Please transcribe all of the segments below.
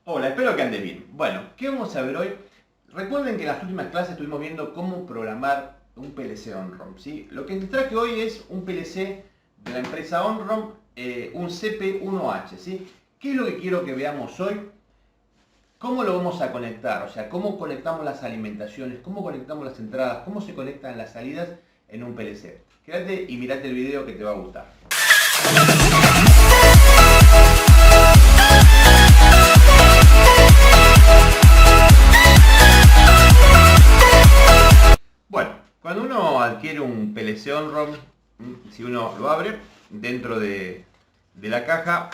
Hola, espero que andes bien. Bueno, ¿qué vamos a ver hoy? Recuerden que en las últimas clases estuvimos viendo cómo programar un PLC OnROM, ¿sí? Lo que nos traje hoy es un PLC de la empresa OnROM, un CP1H, ¿sí? ¿Qué es lo que quiero que veamos hoy? ¿Cómo lo vamos a conectar? O sea, cómo conectamos las alimentaciones, cómo conectamos las entradas, cómo se conectan las salidas en un PLC. Quédate y mirate el video que te va a gustar. Bueno, cuando uno adquiere un PLC OnROM, si uno lo abre, dentro de la caja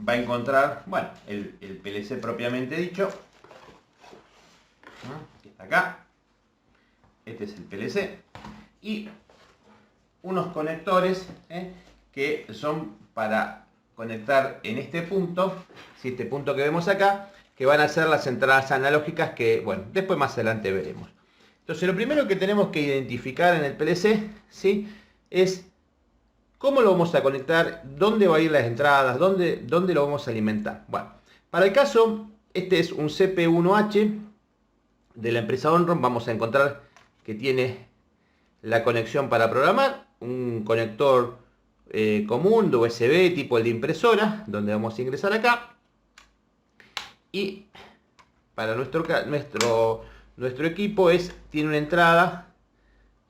va a encontrar, bueno, el PLC propiamente dicho, que está acá. Este es el PLC. Y unos conectores que son para conectar en este punto, ¿sí? Este punto que vemos acá, que van a ser las entradas analógicas que, bueno, después más adelante veremos. Entonces lo primero que tenemos que identificar en el PLC, ¿sí? Es cómo lo vamos a conectar, dónde va a ir las entradas, dónde lo vamos a alimentar. Bueno, para el caso, este es un CP1H de la empresa OnROM. Vamos a encontrar que tiene la conexión para programar, un conector común de USB tipo el de impresora, donde vamos a ingresar acá. Y para nuestro equipo tiene una entrada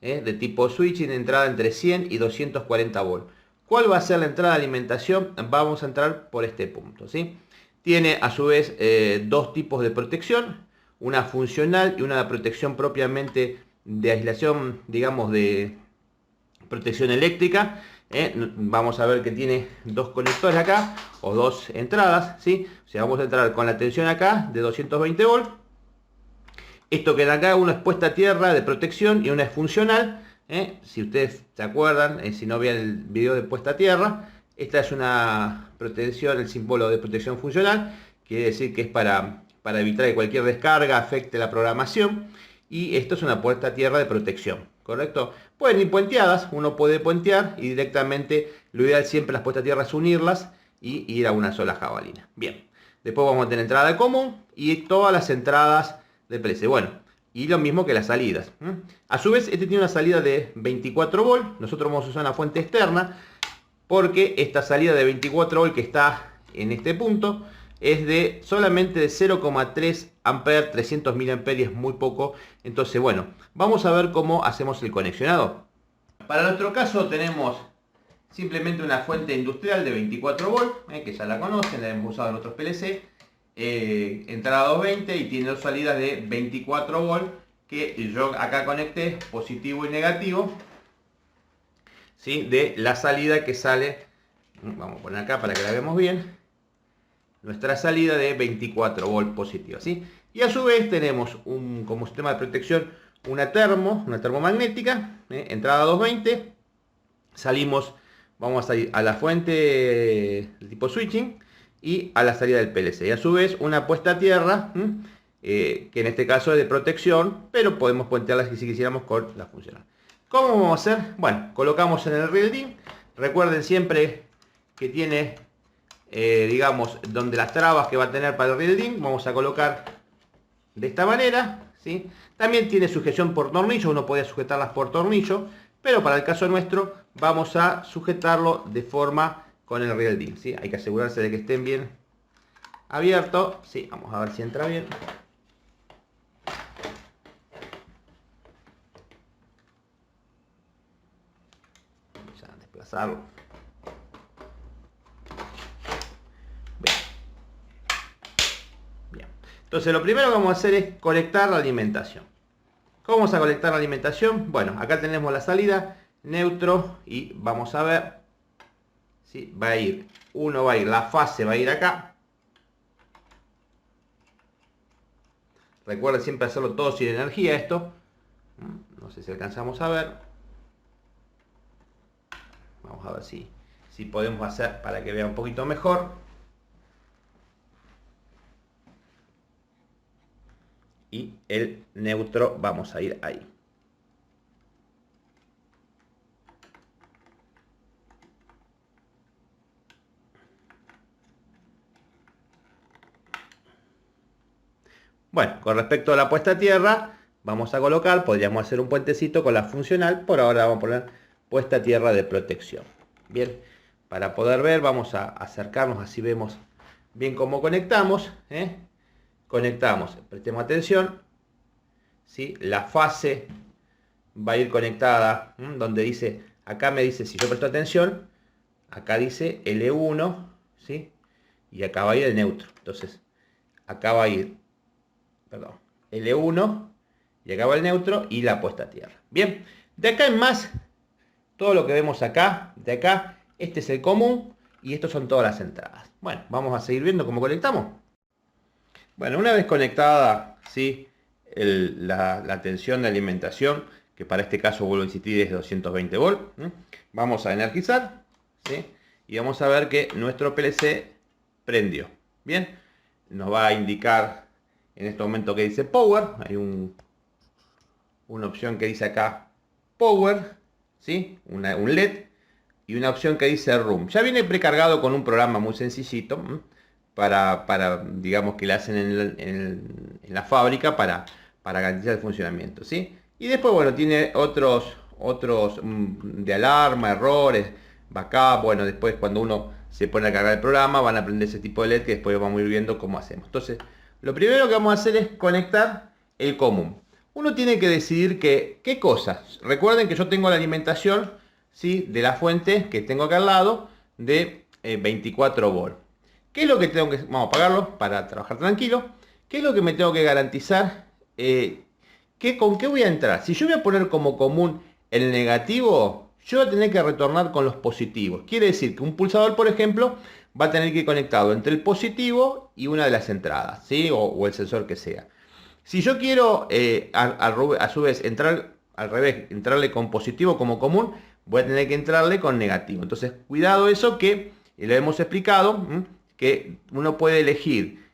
de tipo switching, entrada entre 100 y 240 volts. ¿Cuál va a ser la entrada de alimentación? Vamos a entrar por este punto, ¿sí? Tiene a su vez dos tipos de protección, una funcional y una protección propiamente de aislación, digamos, de protección eléctrica. Vamos a ver que tiene dos conectores acá, o dos entradas, ¿sí? O sea, vamos a entrar con la tensión acá de 220 volts. Esto que da acá, una es puesta a tierra de protección y una es funcional. Si ustedes se acuerdan, si no vean el video de puesta a tierra, esta es una protección, el símbolo de protección funcional, quiere decir que es para evitar que cualquier descarga afecte la programación. Y esto es una puesta a tierra de protección, ¿correcto? Pueden ir puenteadas, uno puede puentear y directamente, lo ideal siempre las puestas a tierra es unirlas y ir a una sola jabalina. Bien, después vamos a tener entrada común y todas las entradas de PLC. Bueno, y lo mismo que las salidas. A su vez, este tiene una salida de 24 volts. Nosotros vamos a usar una fuente externa porque esta salida de 24 volts que está en este punto es de solamente de 0,3 amperes, 300 miliamperios, muy poco. Entonces, bueno, vamos a ver cómo hacemos el conexionado. Para nuestro caso tenemos simplemente una fuente industrial de 24 volts, que ya la conocen, la hemos usado en otros PLC. Entrada 220 y tiene dos salidas de 24 volts que yo acá conecté positivo y negativo, ¿sí? De la salida que sale, vamos a poner acá para que la veamos bien, nuestra salida de 24 volts positiva, ¿sí? Y a su vez tenemos como sistema de protección una termomagnética, entrada 220, salimos, vamos a ir a la fuente de tipo switching y a la salida del PLC. Y a su vez una puesta a tierra, que en este caso es de protección, pero podemos puentearla si quisiéramos con la funcional. ¿Cómo vamos a hacer? Bueno, colocamos en el real DIN. Recuerden siempre que tiene, digamos, donde las trabas que va a tener para el real DIN, vamos a colocar de esta manera, ¿sí? También tiene sujeción por tornillo, uno puede sujetarlas por tornillo, pero para el caso nuestro vamos a sujetarlo de forma con el real DIN, ¿sí? Hay que asegurarse de que estén bien abiertos, ¿sí? Vamos a ver si entra bien. Vamos a desplazarlo. Bien. Bien. Entonces lo primero que vamos a hacer es conectar la alimentación. ¿Cómo vamos a conectar la alimentación? Bueno, acá tenemos la salida, neutro, y vamos a ver, ¿sí? Va a ir, la fase va a ir acá. Recuerden siempre hacerlo todo sin energía esto. No sé si alcanzamos a ver. Vamos a ver si podemos hacer para que vea un poquito mejor. Y el neutro vamos a ir ahí. Bueno, con respecto a la puesta a tierra, vamos a colocar, podríamos hacer un puentecito con la funcional, por ahora vamos a poner puesta a tierra de protección. Bien, para poder ver, vamos a acercarnos, así vemos bien cómo conectamos. Conectamos, prestemos atención, ¿sí? La fase va a ir conectada, donde dice, acá me dice, si yo presto atención, acá dice L1, ¿sí? Y acá va a ir el neutro. Entonces, acá va a ir, perdón, L1, y acá va el neutro y la puesta a tierra. Bien, de acá en más, todo lo que vemos acá, de acá, este es el común y estos son todas las entradas. Bueno, vamos a seguir viendo cómo conectamos. Bueno, una vez conectada, ¿sí? La tensión de alimentación, que para este caso, vuelvo a insistir, es 220 volts. Vamos a energizar, ¿sí? Y vamos a ver que nuestro PLC prendió. Bien, nos va a indicar en este momento que dice Power. Hay una opción que dice acá Power, ¿sí? Un LED. Y una opción que dice Room. Ya viene precargado con un programa muy sencillito. Para, digamos, que le hacen en la fábrica para garantizar el funcionamiento, ¿sí? Y después, bueno, tiene otros de alarma, errores, backup. Bueno, después cuando uno se pone a cargar el programa van a aprender ese tipo de LED que después vamos a ir viendo cómo hacemos. Entonces, lo primero que vamos a hacer es conectar el común. Uno tiene que decidir qué cosas. Recuerden que yo tengo la alimentación, ¿sí? De la fuente que tengo acá al lado de 24 volts. ¿Qué es lo que tengo que... Vamos a apagarlo para trabajar tranquilo. ¿Qué es lo que me tengo que garantizar? ¿Con qué voy a entrar? Si yo voy a poner como común el negativo, yo voy a tener que retornar con los positivos. Quiere decir que un pulsador, por ejemplo, va a tener que ir conectado entre el positivo y una de las entradas, ¿sí? O el sensor que sea. Si yo quiero, a su vez, entrar al revés, entrarle con positivo como común, voy a tener que entrarle con negativo. Entonces, cuidado eso que lo hemos explicado, que uno puede elegir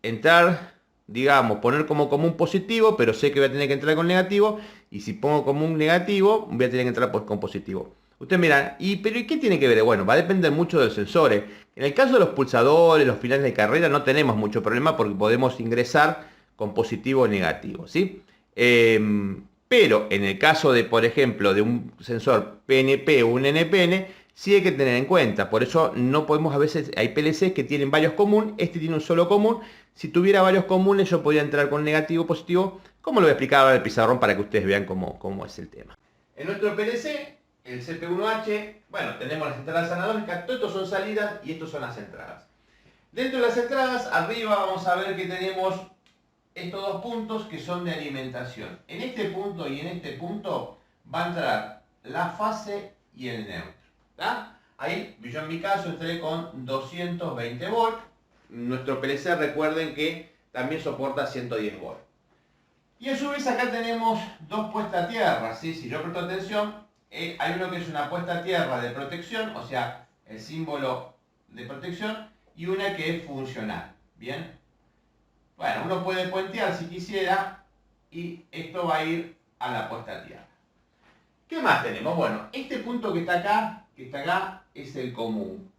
entrar, digamos, poner como común positivo, pero sé que voy a tener que entrar con negativo, y si pongo como un negativo, voy a tener que entrar con positivo. Ustedes miran, ¿pero qué tiene que ver? Bueno, va a depender mucho de los sensores. En el caso de los pulsadores, los finales de carrera, no tenemos mucho problema porque podemos ingresar con positivo o negativo, ¿sí? Pero en el caso de, por ejemplo, de un sensor PNP o un NPN, sí hay que tener en cuenta. Por eso no podemos, a veces hay PLCs que tienen varios comunes, este tiene un solo común. Si tuviera varios comunes yo podría entrar con negativo o positivo, como lo voy a explicar ahora en el pizarrón para que ustedes vean cómo es el tema. En nuestro PLC, el CP1H, bueno, tenemos las entradas analógicas, todo esto son salidas y estos son las entradas. Dentro de las entradas, arriba vamos a ver que tenemos estos dos puntos que son de alimentación. En este punto y en este punto va a entrar la fase y el neutro. ¿Tá? Ahí, yo en mi caso entré con 220 volts. Nuestro PLC, recuerden que también soporta 110 volts. Y a su vez acá tenemos dos puestas a tierra, ¿sí? Si yo presto atención, hay uno que es una puesta a tierra de protección, o sea, el símbolo de protección, y una que es funcional. ¿Bien? Bueno, uno puede puentear si quisiera, y esto va a ir a la puesta a tierra. ¿Qué más tenemos? Bueno, este punto que está acá, es el común.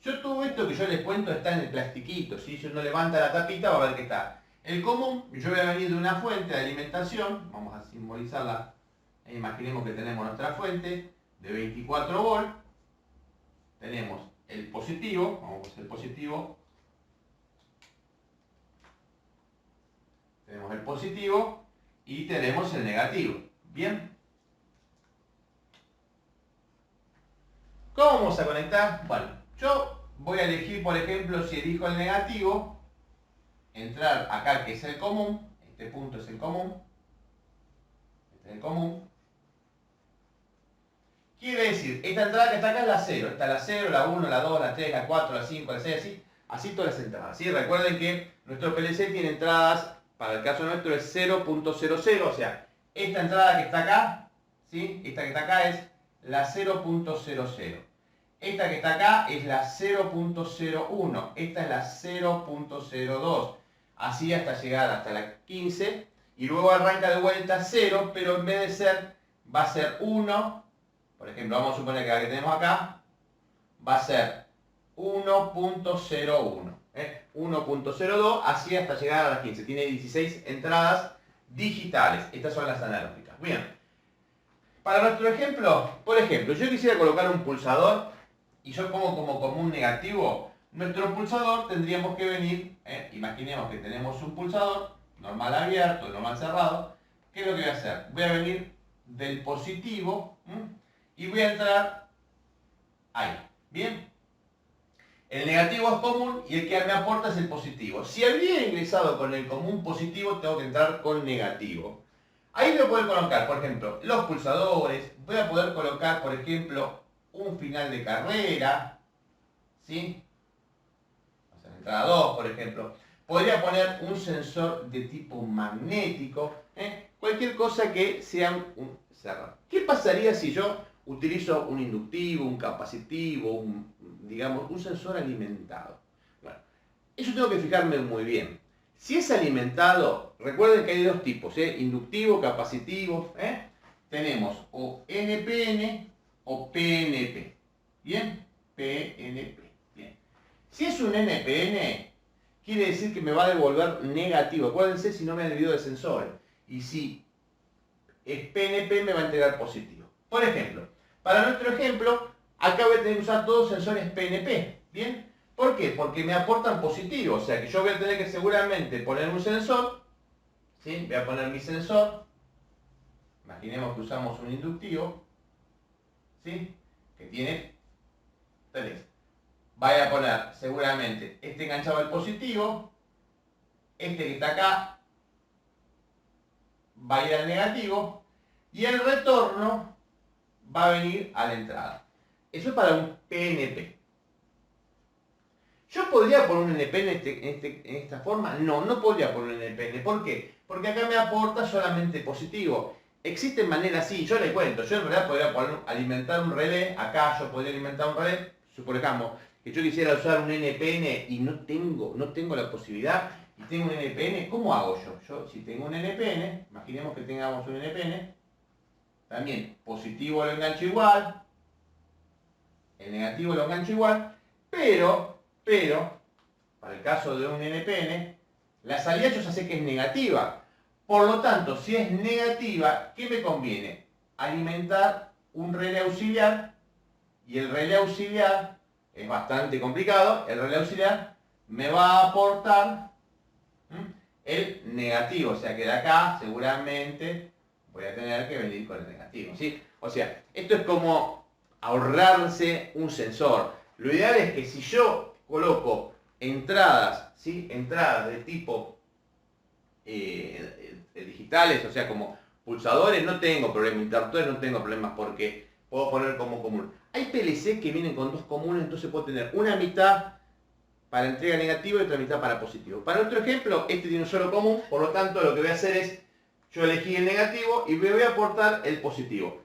Yo todo esto que yo les cuento está en el plastiquito, ¿sí? Si uno levanta la tapita va a ver que está. El común, yo voy a venir de una fuente de alimentación, vamos a simbolizarla, imaginemos que tenemos nuestra fuente de 24 volts, tenemos el positivo, vamos a hacer el positivo, tenemos el positivo y tenemos el negativo. ¿Bien? ¿Cómo vamos a conectar? Bueno, yo voy a elegir, por ejemplo, si elijo el negativo, entrar acá que es el común, este punto es el común, este es el común. Quiere decir, esta entrada que está acá es la 0, esta es la 0, la 1, la 2, la 3, la 4, la 5, la 6, así todas las entradas. ¿Sí? Recuerden que nuestro PLC tiene entradas, para el caso nuestro es 0.00, o sea, esta entrada que está acá, ¿sí? Esta que está acá es la 0.00. Esta que está acá es la 0.01, esta es la 0.02, así hasta llegar hasta la 15, y luego arranca de vuelta 0, pero en vez de ser, va a ser 1, por ejemplo, vamos a suponer que la que tenemos acá, va a ser 1.01, 1.02, así hasta llegar a las 15. Tiene 16 entradas digitales. Estas son las analógicas. Bien. Para nuestro ejemplo, por ejemplo, yo quisiera colocar un pulsador y yo pongo como común negativo. Nuestro pulsador tendríamos que venir, imaginemos que tenemos un pulsador, normal abierto, normal cerrado. ¿Qué es lo que voy a hacer? Voy a venir del positivo y voy a entrar ahí. ¿Bien? El negativo es común y el que me aporta es el positivo. Si habría ingresado con el común positivo, tengo que entrar con negativo. Ahí voy a poder colocar, por ejemplo, los pulsadores. Voy a poder colocar, por ejemplo, un final de carrera. ¿Sí? O sea, entrada 2, por ejemplo. Podría poner un sensor de tipo magnético. Cualquier cosa que sea un cerrado. ¿Qué pasaría si yo utilizo un inductivo, un capacitivo, digamos, un sensor alimentado? Bueno, eso tengo que fijarme muy bien. Si es alimentado, recuerden que hay dos tipos, inductivo, capacitivo. Tenemos o NPN o PNP. ¿Bien? PNP. Bien. Si es un NPN, quiere decir que me va a devolver negativo. Acuérdense si no me han olvidado de sensores. Y si es PNP, me va a entregar positivo. Por ejemplo, para nuestro ejemplo, acá voy a tener que usar todos sensores PNP. ¿Bien? ¿Por qué? Porque me aportan positivo. O sea que yo voy a tener que seguramente poner un sensor. ¿Sí? Voy a poner mi sensor. Imaginemos que usamos un inductivo. ¿Sí? Que tiene 3. Voy a poner seguramente este enganchado al positivo. Este que está acá va a ir al negativo. Y el retorno va a venir a la entrada. Eso es para un PNP. ¿Yo podría poner un NPN en esta forma? No, no podría poner un NPN. ¿Por qué? Porque acá me aporta solamente positivo. Existen maneras, sí, yo le cuento. Yo en realidad podría alimentar un relé. Acá yo podría alimentar un relé. Supongamos que yo quisiera usar un NPN y no tengo la posibilidad y tengo un NPN. ¿Cómo hago yo? Yo si tengo un NPN, imaginemos que tengamos un NPN, también positivo lo engancho igual, el negativo lo engancho igual, pero, para el caso de un NPN, la salida yo ya sé que es negativa. Por lo tanto, si es negativa, ¿qué me conviene? Alimentar un relé auxiliar, y el relé auxiliar es bastante complicado. El relé auxiliar me va a aportar el negativo, o sea que de acá seguramente voy a tener que venir con el negativo, ¿sí? O sea, esto es como ahorrarse un sensor. Lo ideal es que si yo coloco entradas, ¿sí? Entradas de tipo digitales, o sea, como pulsadores, no tengo problema, interruptores no tengo problemas porque puedo poner como común. Hay PLC que vienen con dos comunes, entonces puedo tener una mitad para entrega negativa y otra mitad para positivo. Para otro ejemplo, este tiene un solo común, por lo tanto lo que voy a hacer es, yo elegí el negativo y me voy a aportar el positivo.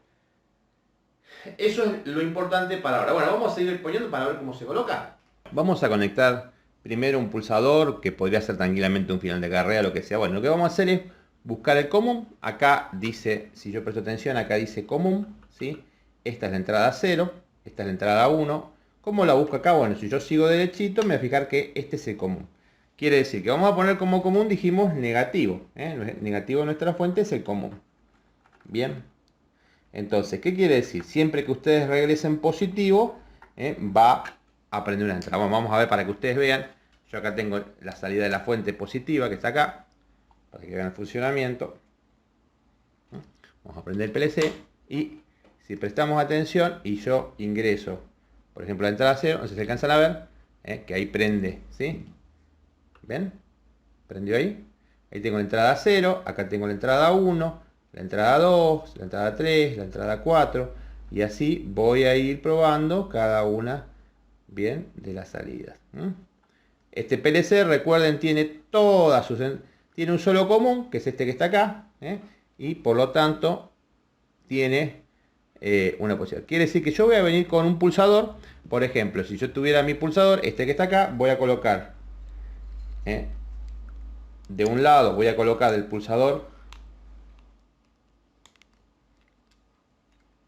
Eso es lo importante para ahora. Bueno, vamos a seguir poniendo para ver cómo se coloca. Vamos a conectar primero un pulsador, que podría ser tranquilamente un final de carrera, lo que sea. Bueno, lo que vamos a hacer es buscar el común. Acá dice, si yo presto atención, acá dice común, ¿sí? Esta es la entrada 0, esta es la entrada 1. ¿Cómo la busco acá? Bueno, si yo sigo derechito, me voy a fijar que este es el común. Quiere decir que vamos a poner como común, dijimos, negativo. Negativo de nuestra fuente es el común. Bien. Entonces, ¿qué quiere decir? Siempre que ustedes regresen positivo, va a prender una entrada. Bueno, vamos a ver para que ustedes vean. Yo acá tengo la salida de la fuente positiva, que está acá, para que vean el funcionamiento. Vamos a prender el PLC y si prestamos atención y yo ingreso, por ejemplo, la entrada 0, no sé si se alcanzan a ver, que ahí prende, ¿sí? ¿Ven? ¿Prendió ahí? Ahí tengo la entrada 0, acá tengo la entrada 1, la entrada 2, la entrada 3, la entrada 4, y así voy a ir probando cada una, bien, de las salidas. Este PLC, recuerden, tiene todas sus... Tiene un solo común, que es este que está acá, y por lo tanto tiene una posibilidad. Quiere decir que yo voy a venir con un pulsador. Por ejemplo, si yo tuviera mi pulsador, este que está acá, voy a colocar de un lado, voy a colocar el pulsador,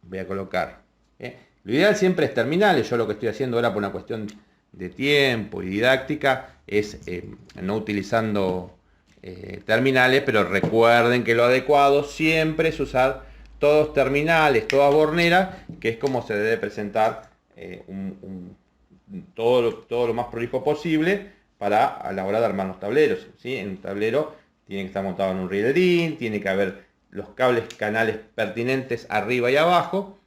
voy a colocar lo ideal siempre es terminales. Yo lo que estoy haciendo ahora por una cuestión de tiempo y didáctica es no utilizando terminales, pero recuerden que lo adecuado siempre es usar todos terminales, todas borneras, que es como se debe presentar todo lo más prolijo posible a la hora de armar los tableros, ¿sí? En un tablero tiene que estar montado en un rieledín, tiene que haber los cables canales pertinentes arriba y abajo,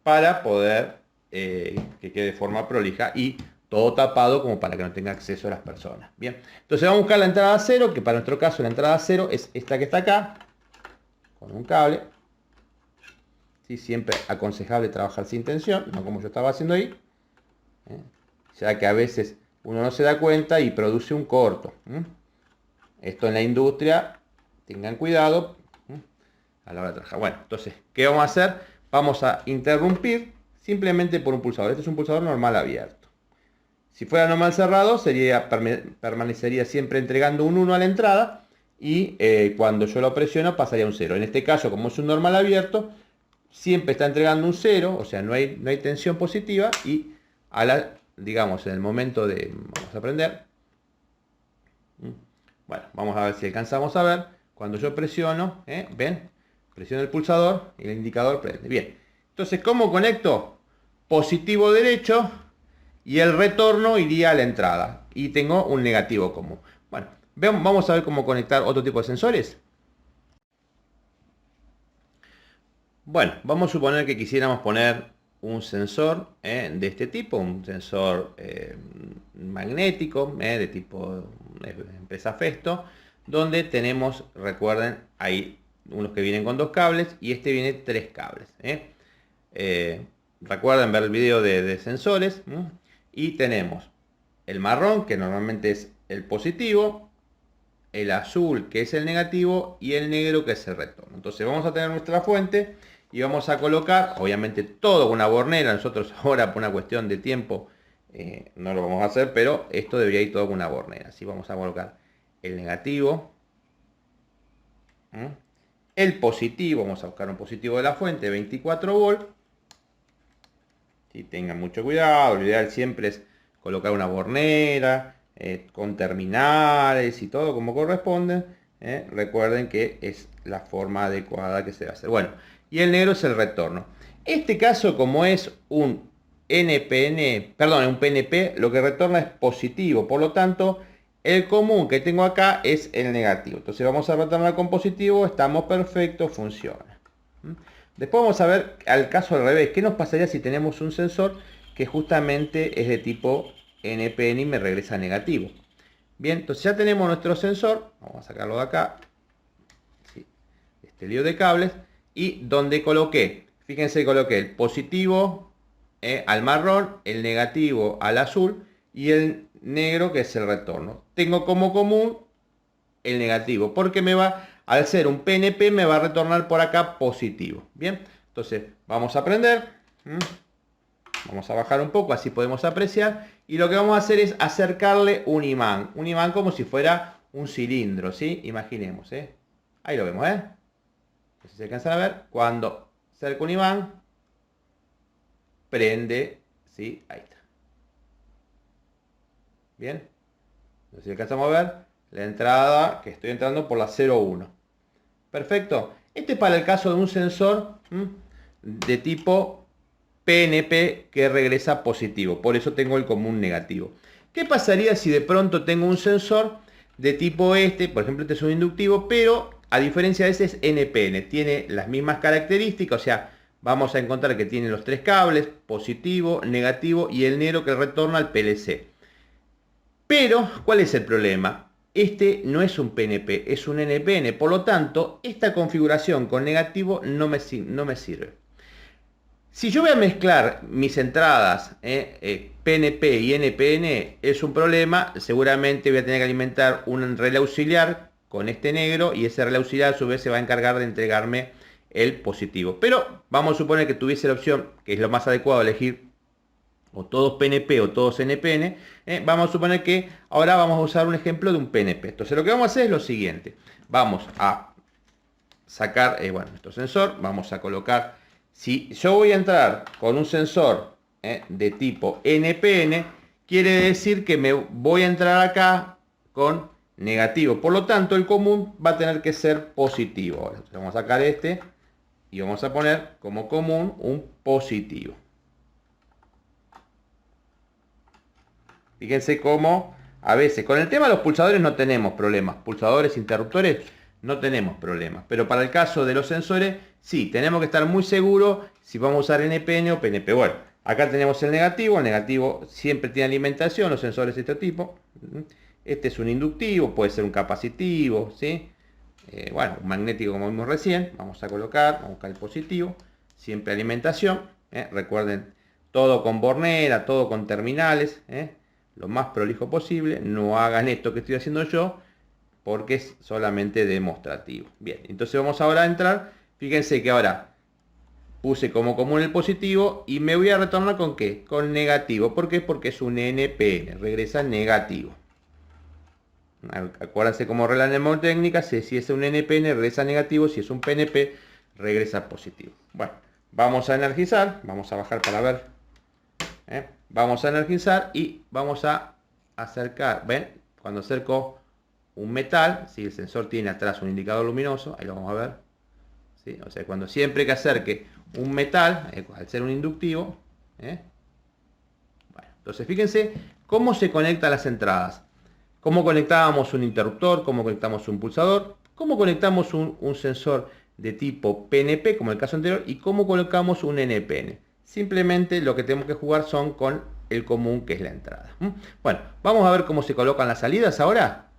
para poder que quede de forma prolija y todo tapado como para que no tenga acceso a las personas. Bien, entonces vamos a buscar la entrada 0, que para nuestro caso la entrada 0 es esta que está acá, con un cable. ¿Sí? Siempre aconsejable trabajar sin tensión, no como yo estaba haciendo ahí, ya que a veces uno no se da cuenta y produce un corto. Esto en la industria, tengan cuidado a la hora de trabajar. Bueno, entonces, ¿qué vamos a hacer? Vamos a interrumpir simplemente por un pulsador. Este es un pulsador normal abierto. Si fuera normal cerrado, permanecería siempre entregando un 1 a la entrada y cuando yo lo presiono pasaría un 0. En este caso, como es un normal abierto, siempre está entregando un 0, o sea, no hay tensión positiva y digamos, en el momento de... Vamos a prender. Bueno, vamos a ver si alcanzamos a ver. Cuando yo presiono, ¿ven? Presiono el pulsador y el indicador prende. Bien. Entonces, ¿cómo conecto? Positivo derecho y el retorno iría a la entrada. Y tengo un negativo común. Bueno, vamos a ver cómo conectar otro tipo de sensores. Bueno, vamos a suponer que quisiéramos poner un sensor de este tipo, un sensor magnético de tipo empresa Festo, donde tenemos, recuerden, hay unos que vienen con 2 cables y este viene 3 cables. Recuerden ver el video de sensores y tenemos el marrón, que normalmente es el positivo, el azul, que es el negativo, y el negro, que es el retorno. Entonces vamos a tener nuestra fuente y vamos a colocar, obviamente, todo con una bornera. Nosotros ahora, por una cuestión de tiempo, no lo vamos a hacer, pero esto debería ir todo con una bornera. Así vamos a colocar el negativo, el positivo. Vamos a buscar un positivo de la fuente, 24 volts. Si tengan mucho cuidado, lo ideal siempre es colocar una bornera con terminales y todo como corresponde. Recuerden que es la forma adecuada que se va a hacer. Bueno, y el negro es el retorno. Este caso, como es un un PNP, lo que retorna es positivo. Por lo tanto, el común que tengo acá es el negativo. Entonces vamos a retornar con positivo. Estamos perfectos, funciona. Después vamos a ver al caso al revés. ¿Qué nos pasaría si tenemos un sensor que justamente es de tipo NPN y me regresa negativo? Bien, entonces ya tenemos nuestro sensor. Vamos a sacarlo de acá. ¿Sí? Este lío de cables. Y donde coloqué, fíjense, coloqué el positivo al marrón, el negativo al azul y el negro, que es el retorno. Tengo como común el negativo, porque al ser un PNP me va a retornar por acá positivo. Bien, entonces vamos a prender. Vamos a bajar un poco, así podemos apreciar. Y lo que vamos a hacer es acercarle un imán. Un imán como si fuera un cilindro, ¿sí? Imaginemos, Ahí lo vemos, Si se alcanzan a ver, cuando acerco un imán, prende, ¿sí? Ahí está. Bien. Si alcanzamos a ver, la entrada, que estoy entrando por la 0,1. Perfecto. Este es para el caso de un sensor de tipo PNP que regresa positivo. Por eso tengo el común negativo. ¿Qué pasaría si de pronto tengo un sensor de tipo por ejemplo, este es un inductivo, pero a diferencia de ese es NPN? Tiene las mismas características, o sea, vamos a encontrar que tiene los 3 cables, positivo, negativo y el negro que retorna al PLC. Pero, ¿cuál es el problema? Este no es un PNP, es un NPN. Por lo tanto, esta configuración con negativo no me sirve. Si yo voy a mezclar mis entradas PNP y NPN, es un problema. Seguramente voy a tener que alimentar un relé auxiliar con este negro y ese relé auxiliar a su vez se va a encargar de entregarme el positivo. Pero vamos a suponer que tuviese la opción, que es lo más adecuado, elegir o todos PNP o todos NPN. Vamos a suponer que ahora vamos a usar un ejemplo de un PNP. Entonces lo que vamos a hacer es lo siguiente. Vamos a sacar nuestro sensor. Vamos a colocar... Si yo voy a entrar con un sensor de tipo NPN, quiere decir que me voy a entrar acá con negativo. Por lo tanto, el común va a tener que ser positivo. Ahora, vamos a sacar este y vamos a poner como común un positivo. Fíjense cómo a veces con el tema de los pulsadores no tenemos problemas. Pulsadores, interruptores, no tenemos problemas. Pero para el caso de los sensores, sí, tenemos que estar muy seguros si vamos a usar NPN o PNP. Bueno, acá tenemos el negativo siempre tiene alimentación, los sensores de este tipo. Este es un inductivo, puede ser un capacitivo, ¿sí? Bueno, un magnético como vimos recién. Vamos a buscar el positivo, siempre alimentación. Recuerden, todo con bornera, todo con terminales, lo más prolijo posible. No hagan esto que estoy haciendo yo, porque es solamente demostrativo. Bien, entonces vamos ahora a entrar. Fíjense que ahora puse como común el positivo y me voy a retornar con ¿qué? Con negativo. ¿Por qué? Porque es un NPN, regresa negativo. Acuérdense como regla mnemotécnica, si es un NPN regresa negativo, si es un PNP regresa positivo. Bueno, vamos a energizar, vamos a bajar para ver. Vamos a energizar y vamos a acercar. ¿Ven? Cuando acerco un metal, si el sensor tiene atrás un indicador luminoso, ahí lo vamos a ver. ¿Sí? O sea, cuando siempre que acerque un metal, al ser un inductivo, bueno, entonces fíjense cómo se conectan las entradas. Cómo conectábamos un interruptor, cómo conectamos un pulsador, cómo conectamos un sensor de tipo PNP, como el caso anterior, y cómo colocamos un NPN. Simplemente lo que tenemos que jugar son con el común, que es la entrada. Bueno, vamos a ver cómo se colocan las salidas ahora.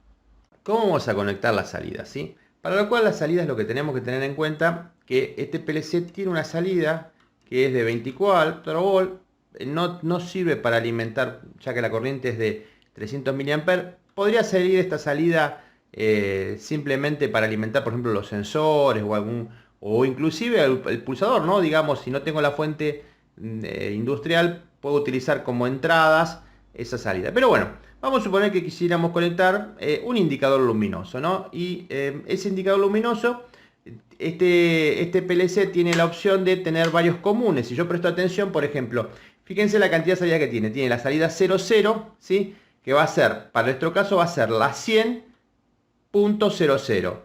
¿Cómo vamos a conectar las salidas? ¿Sí? Para lo cual las salidas lo que tenemos que tener en cuenta que este PLC tiene una salida que es de 24 volt. No sirve para alimentar, ya que la corriente es de 300 mA. Podría salir esta salida simplemente para alimentar, por ejemplo, los sensores o inclusive el pulsador, ¿no? Digamos, si no tengo la fuente industrial, puedo utilizar como entradas esa salida. Pero bueno, vamos a suponer que quisiéramos conectar un indicador luminoso, ¿no? Y ese indicador luminoso, este PLC tiene la opción de tener varios comunes. Si yo presto atención, por ejemplo, fíjense la cantidad de salidas que tiene. Tiene la salida 00, ¿sí? Que va a ser, para nuestro caso, va a ser la 100.00, 100.01,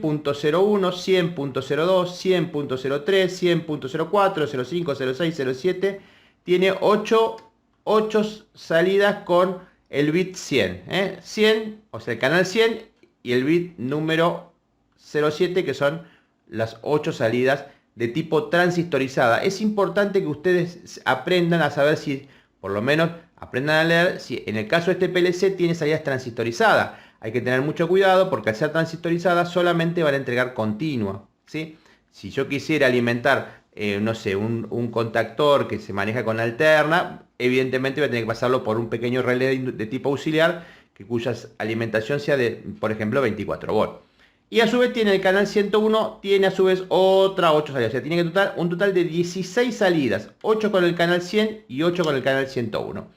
100.02, 100.03, 100.04, 05, 06, 07. Tiene 8 salidas con el bit 100. 100, o sea, el canal 100 y el bit número 07, que son las 8 salidas de tipo transistorizada. Es importante que ustedes aprendan a saber si, por lo menos, aprendan a leer si en el caso de este PLC tiene salidas transistorizadas. Hay que tener mucho cuidado porque al ser transistorizada solamente van a entregar continua, ¿sí? Si yo quisiera alimentar, no sé, un contactor que se maneja con alterna, evidentemente voy a tener que pasarlo por un pequeño relé de tipo auxiliar cuya alimentación sea de, por ejemplo, 24 volt. Y a su vez tiene el canal 101, tiene a su vez otra 8 salidas. O sea, tiene que un total de 16 salidas. 8 con el canal 100 y 8 con el canal 101.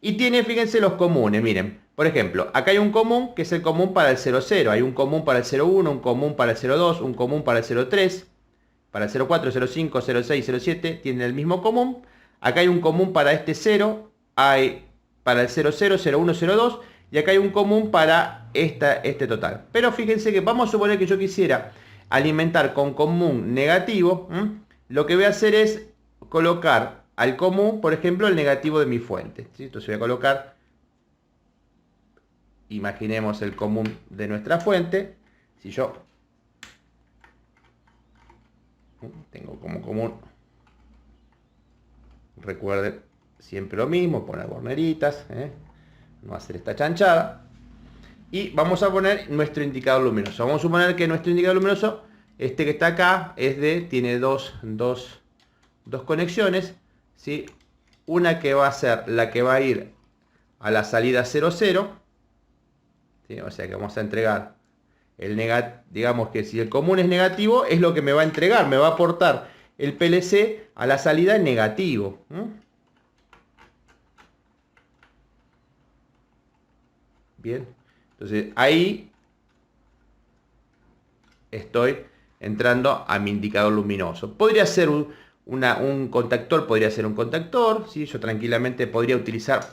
Y tiene, fíjense, los comunes, miren. Por ejemplo, acá hay un común que es el común para el 00. Hay un común para el 01, un común para el 02, un común para el 03. Para el 04, 05, 06, 07 tienen el mismo común. Acá hay un común para este 0. Hay para el 00, 01, 02. Y acá hay un común para este total. Pero fíjense que vamos a suponer que yo quisiera alimentar con común negativo. Lo que voy a hacer es colocar al común, por ejemplo, el negativo de mi fuente, ¿sí? Entonces voy a colocar, imaginemos el común de nuestra fuente. Si yo tengo como común, recuerden siempre lo mismo, poner borneritas, no hacer esta chanchada. Y vamos a poner nuestro indicador luminoso. Vamos a suponer que nuestro indicador luminoso, este que está acá, tiene dos conexiones, ¿sí? Una que va a ser la que va a ir a la salida 00, ¿sí? O sea que vamos a entregar el negativo. Digamos que si el común es negativo, es lo que me va a entregar, me va a aportar el PLC a la salida en negativo. Bien, entonces ahí estoy entrando a mi indicador luminoso. Podría ser un contactor, podría ser un contactor, ¿sí? Yo tranquilamente podría utilizar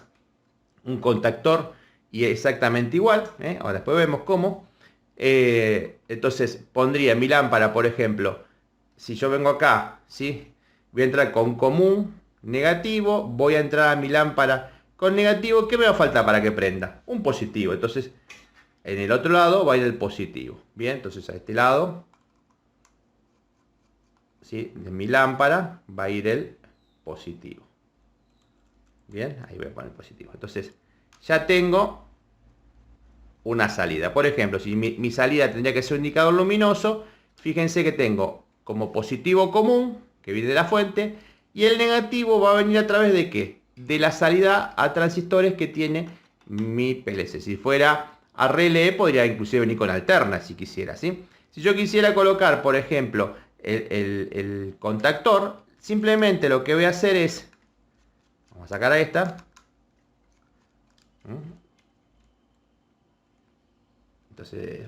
un contactor y exactamente igual. Ahora después vemos cómo. Entonces pondría mi lámpara, por ejemplo, si yo vengo acá, ¿sí? Voy a entrar con común, negativo, voy a entrar a mi lámpara con negativo. ¿Qué me va a faltar para que prenda? Un positivo. Entonces en el otro lado va a ir el positivo. Bien, entonces a este lado, ¿sí?, de mi lámpara va a ir el positivo. Bien, ahí voy a poner positivo. Entonces ya tengo una salida. Por ejemplo, si mi salida tendría que ser un indicador luminoso, fíjense que tengo como positivo común, que viene de la fuente, y el negativo va a venir a través de ¿qué? De la salida a transistores que tiene mi PLC. Si fuera a relé, podría inclusive venir con alterna, si quisiera, ¿sí? Si yo quisiera colocar, por ejemplo, el contactor, simplemente lo que voy a hacer es, vamos a sacar a esta, entonces,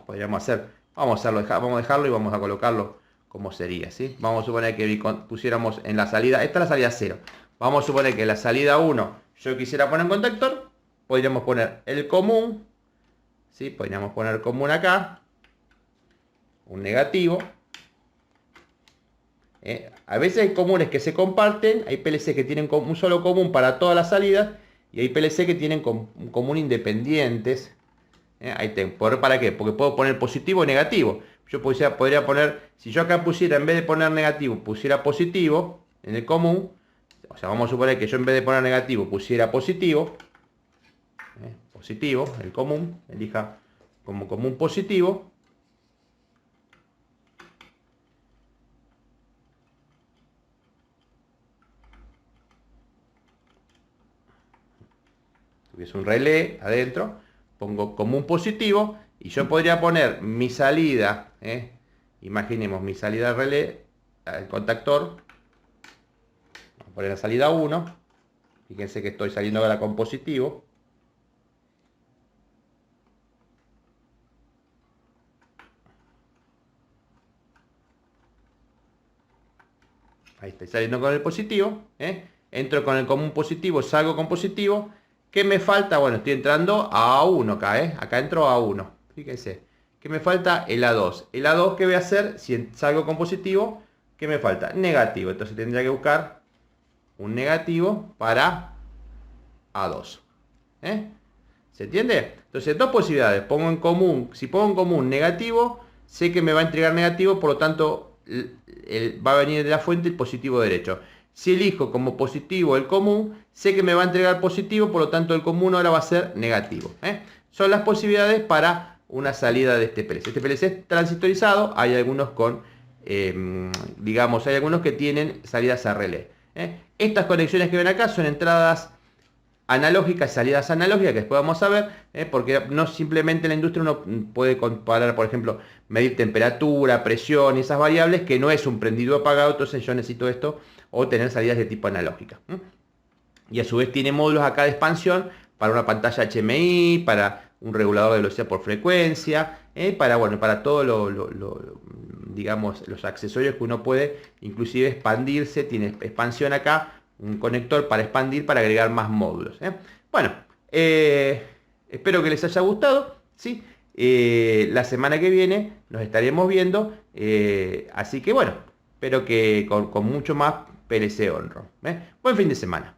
podríamos hacer, vamos a dejarlo y vamos a colocarlo como sería, ¿sí? Vamos a suponer que pusiéramos en la salida, esta es la salida 0. Vamos a suponer que en la salida 1 yo quisiera poner un contactor, podríamos poner el común, ¿sí? Podríamos poner común acá, un negativo. A veces hay comunes que se comparten, hay PLC que tienen un solo común para todas las salidas y hay PLC que tienen un común independientes. Ahí tengo. ¿Para qué? Porque puedo poner positivo o negativo. Yo podría poner, si yo acá pusiera, en vez de poner negativo, pusiera positivo en el común. O sea, vamos a suponer que yo en vez de poner negativo pusiera positivo. Positivo, el común. Elija como común positivo. Tuviese un relé adentro. Pongo común positivo. Y yo podría poner mi salida, imaginemos mi salida relé, el contactor, vamos a poner la salida 1, fíjense que estoy saliendo ahora con positivo, ahí estoy saliendo con el positivo, entro con el común positivo, salgo con positivo. ¿Qué me falta? Bueno, estoy entrando a A1 acá, acá entro a A1, fíjense. ¿Qué me falta? El A2. El A2, ¿qué voy a hacer? Si salgo con positivo, ¿qué me falta? Negativo. Entonces tendría que buscar un negativo para A2. ¿Se entiende? Entonces, dos posibilidades. Pongo en común. Si pongo en común negativo, sé que me va a entregar negativo, por lo tanto, va a venir de la fuente el positivo derecho. Si elijo como positivo el común, sé que me va a entregar positivo, por lo tanto, el común ahora va a ser negativo. Son las posibilidades para una salida de este PLC. Este PLC es transistorizado, hay algunos con, digamos, hay algunos que tienen salidas a relé. Estas conexiones que ven acá son entradas analógicas, salidas analógicas, que después vamos a ver, porque no simplemente en la industria uno puede comparar, por ejemplo, medir temperatura, presión y esas variables, que no es un prendido apagado, entonces yo necesito esto, o tener salidas de tipo analógica. Y a su vez tiene módulos acá de expansión para una pantalla HMI, para un regulador de velocidad por frecuencia, para todo digamos, los accesorios que uno puede inclusive expandirse. Tiene expansión acá, un conector para expandir, para agregar más módulos. Bueno, espero que les haya gustado, ¿sí? La semana que viene nos estaremos viendo, así que bueno, espero que con mucho más PLC on-ROM. Buen fin de semana.